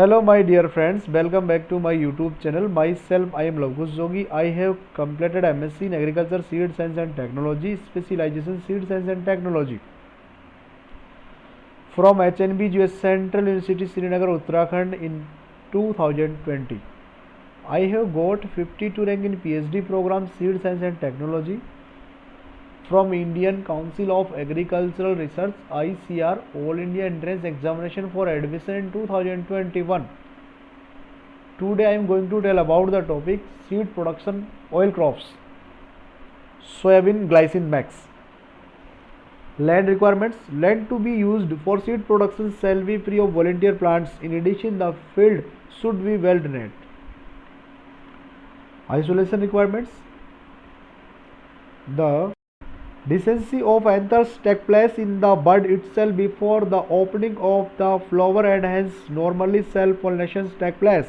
Hello my dear friends, welcome back to my YouTube channel. Myself, I am Lavkush Jogi. I have completed MSc in Agriculture, Seed Science and Technology, Specialization Seed Science and Technology from HNB US Central University, Srinagar, Uttarakhand in 2020. I have got 52 rank in PhD program Seed Science and Technology from Indian Council of Agricultural Research ICR All India Entrance Examination for admission in 2021. Today I am going to tell about the topic seed production oil crops. Soyabean glycine max. Land requirements. Land to be used for seed production shall be free of volunteer plants. In addition, the field should be well drained. Isolation requirements. The dehiscence of anthers take place in the bud itself before the opening of the flower, and hence normally self pollination takes place.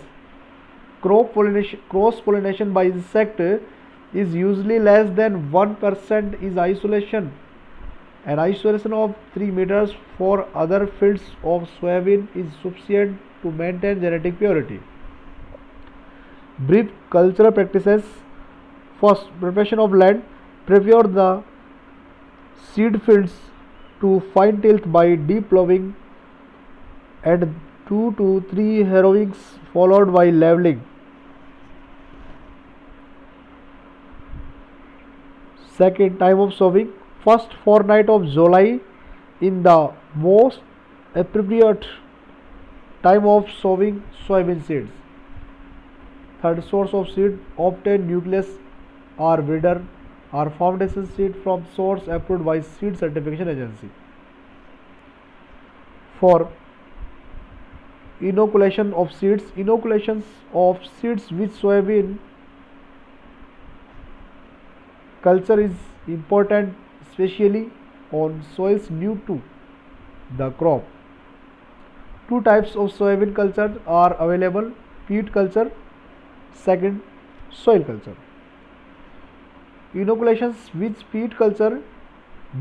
Cross pollination by insect is usually less than 1%. Is isolation. An isolation of 3 meters for other fields of soybean is sufficient to maintain genetic purity. Brief cultural practices. First, preparation of land. Prepare the seed fields to fine tilth by deep plowing and 2 to 3 harrowings followed by leveling. Second, time of sowing. First fortnight of July in the most appropriate time of sowing soybean seeds. Third, source of seed. Obtain nucleus or breeder or foundation seed from source approved by seed certification agency. For inoculation of seeds. Inoculations of seeds with soybean culture is important, especially on soils new to the crop. Two types of soybean culture are available: peat culture, second soil culture. Inoculations with peat culture.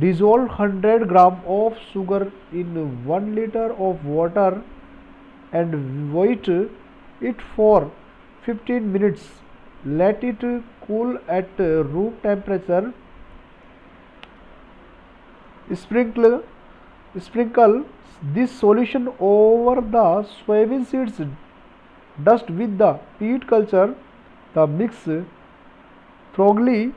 Dissolve 100 gram of sugar in 1 liter of water and wait it for 15 minutes. Let it cool at room temperature. Sprinkle this solution over the soybean seeds dust with the peat culture. The mix thoroughly.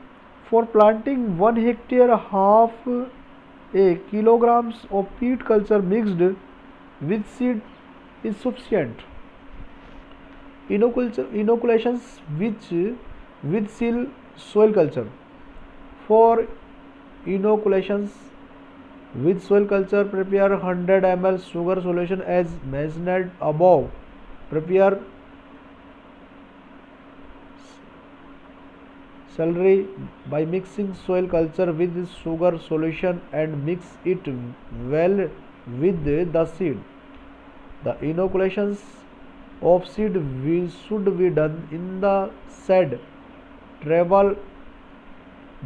For planting 1 hectare, half a kilograms of peat culture mixed with seed is sufficient. Inoculations with soil culture. For inoculations with soil culture, prepare 100 ml sugar solution as mentioned above. Prepare celery by mixing soil culture with sugar solution and mix it well with the seed. The inoculations of seed should be done in the shed. Travel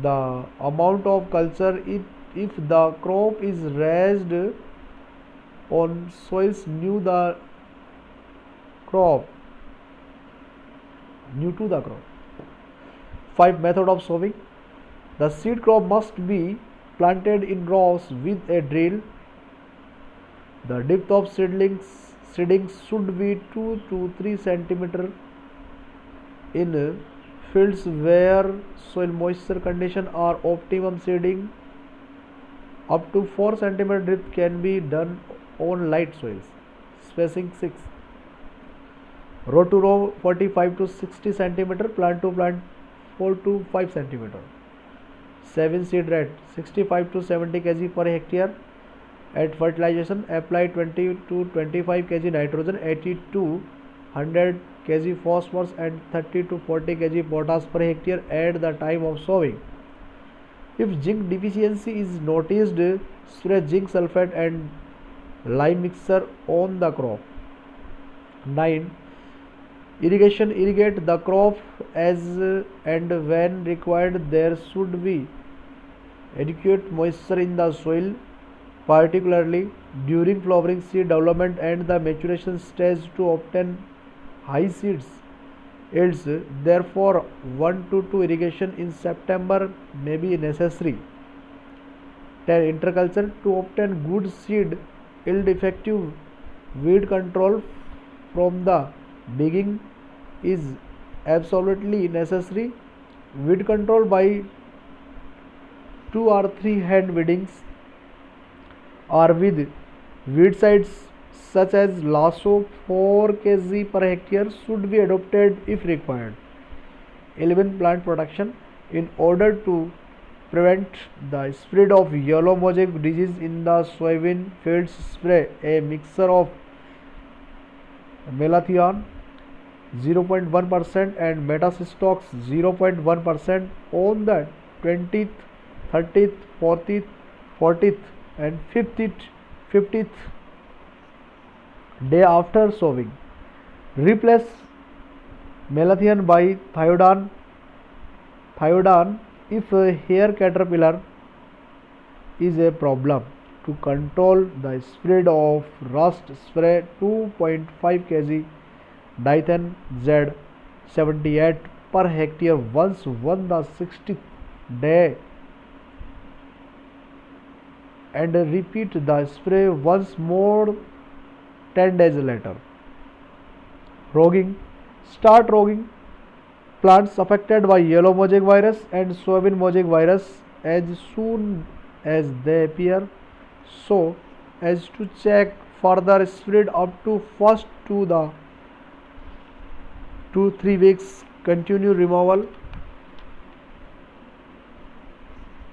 the amount of culture if the crop is raised on soils new to the crop. 5. Method of sowing. The seed crop must be planted in rows with a drill. The depth of seedlings should be 2 to 3 cm. In fields where soil moisture conditions are optimum, seeding up to 4 cm depth can be done on light soils. Spacing 6. Row to row 45 to 60 cm. Plant to plant 4 to 5 cm. 7. Seed rate 65 to 70 kg per hectare. At fertilization, apply 20 to 25 kg nitrogen, 80 to 100 kg phosphorus and 30 to 40 kg potash per hectare at the time of sowing. If zinc deficiency is noticed, spray zinc sulfate and lime mixture on the crop. 9. Irrigation. Irrigate the crop as and when required. There should be adequate moisture in the soil particularly during flowering seed development and the maturation stage to obtain high seeds yields. Therefore, 1 to 2 irrigation in September may be necessary. 10. Interculture to obtain good seed yield. Effective weed control from the beginning is absolutely necessary. Weed control by 2 or 3 hand weedings or with weedicides such as lasso 4 kg per hectare should be adopted if required. 11. Plant protection. In order to prevent the spread of yellow mosaic disease in the soybean fields, spray a mixture of malathion 0.1% and metacystox 0.1% on the 20th, 30th, 40th and 50th day after sowing. Replace malathion by thiodon if a hair caterpillar is a problem. To control the spread of rust, spray 2.5 kg dithan Z 78 per hectare once on the 60th day and repeat the spray once more 10 days later. Rogging. Start rogging plants affected by yellow mosaic virus and soybean mosaic virus as soon as they appear, so as to check further spread up to first 2-3 weeks. Continue removal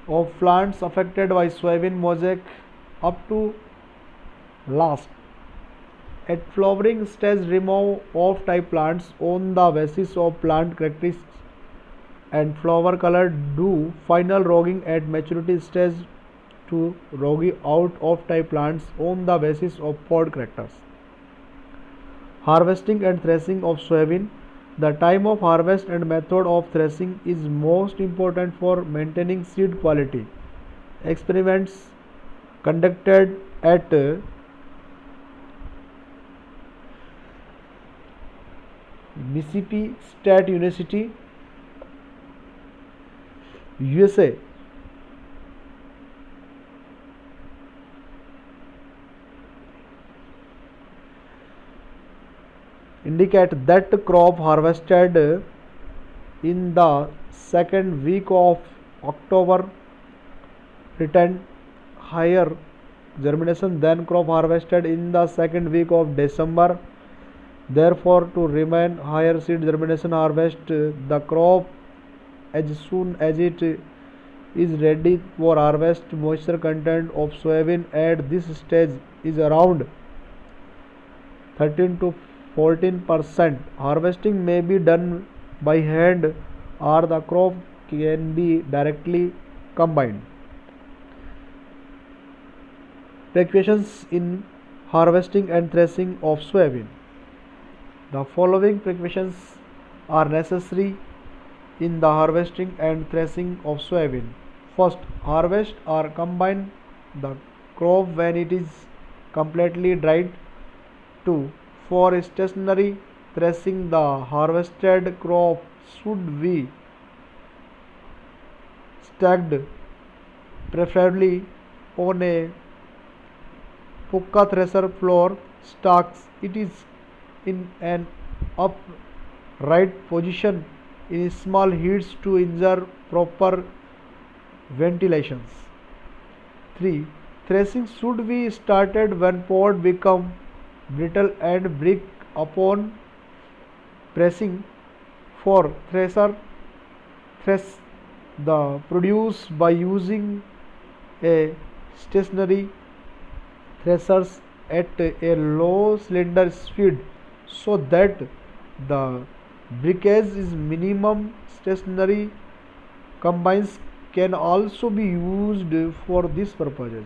of plants affected by soybean mosaic up to last. At flowering stage, remove off-type plants on the basis of plant characteristics and flower color. Do final rogging at maturity stage to rog out off-type plants on the basis of pod characters. Harvesting and threshing of soybean. The time of harvest and method of threshing is most important for maintaining seed quality. Experiments conducted at Mississippi State University, USA indicate that crop harvested in the second week of October retained higher germination than crop harvested in the second week of December. Therefore, to remain higher seed germination, harvest the crop as soon as it is ready for harvest. Moisture content of soybean at this stage is around 13 to 14%. Harvesting may be done by hand or the crop can be directly combined. Precautions in harvesting and threshing of soybean. The following precautions are necessary in the harvesting and threshing of soybean. First, harvest or combine the crop when it is completely dried. 2. For stationary threshing, the harvested crop should be stacked, preferably on a pucca thresher floor stacks. It is in an upright position in small heats to ensure proper ventilations. 3. Threshing should be started when pod become brittle and break upon pressing. 4. Thresh the produce by using a stationary threshers at a low cylinder speed so that the breakage is minimum. Stationary combines can also be used for these purposes.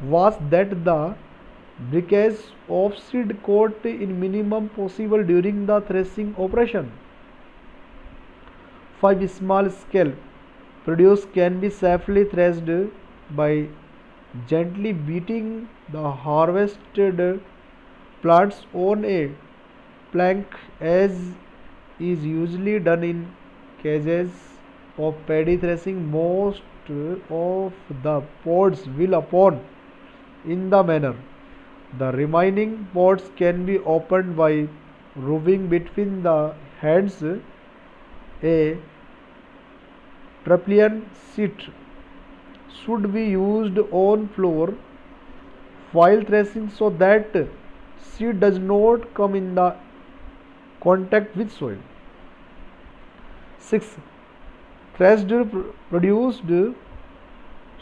Was that the breakage of seed coat in minimum possible during the threshing operation. 5. Small scale produce can be safely threshed by gently beating the harvested plants on a plank, as is usually done in cages of paddy threshing. Most of the pods will open in the manner. The remaining pods can be opened by rubbing between the hands a Traplian sheet should be used on floor while threshing so that seed does not come in the contact with soil. 6. Threshed produced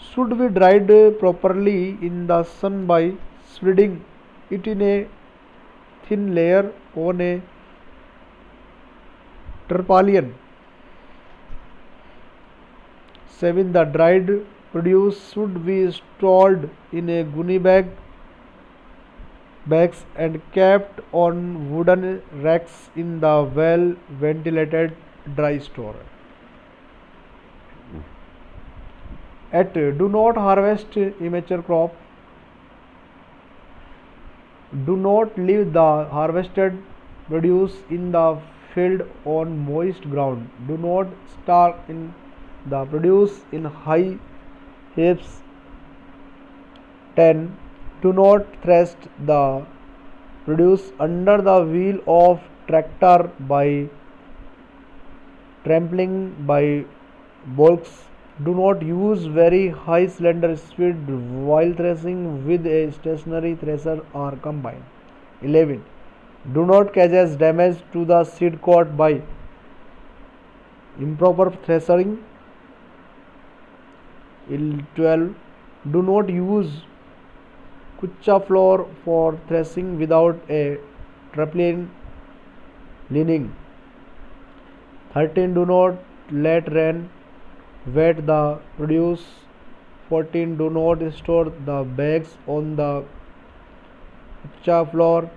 should be dried properly in the sun by spreading it in a thin layer on a tarpaulin. 7. The dried produce should be stored in a bags and kept on wooden racks in the well ventilated dry store. 8. Do not harvest immature crop. Do not leave the harvested produce in the field on moist ground. Do not store in the produce in high heaps. 10. Do not thresh the produce under the wheel of tractor by trampling by bulks. Do not use very high cylinder speed while threshing with a stationary thresher or combine. 11. Do not cause damage to the seed coat by improper threshing. 12. Do not use kucha floor for threshing without a tarpaulin lining. 13. Do not let rain wet the produce. 14. Do not store the bags on the kucha floor.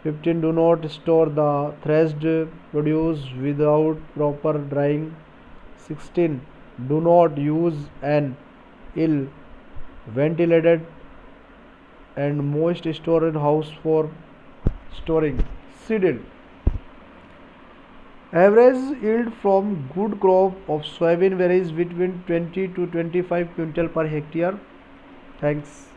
15. Do not store the threshed produce without proper drying. 16. Do not use an ill ventilated and moist storage house for storing seed. Average yield from good crop of soybean varies between 20 to 25 quintal per hectare. Thanks.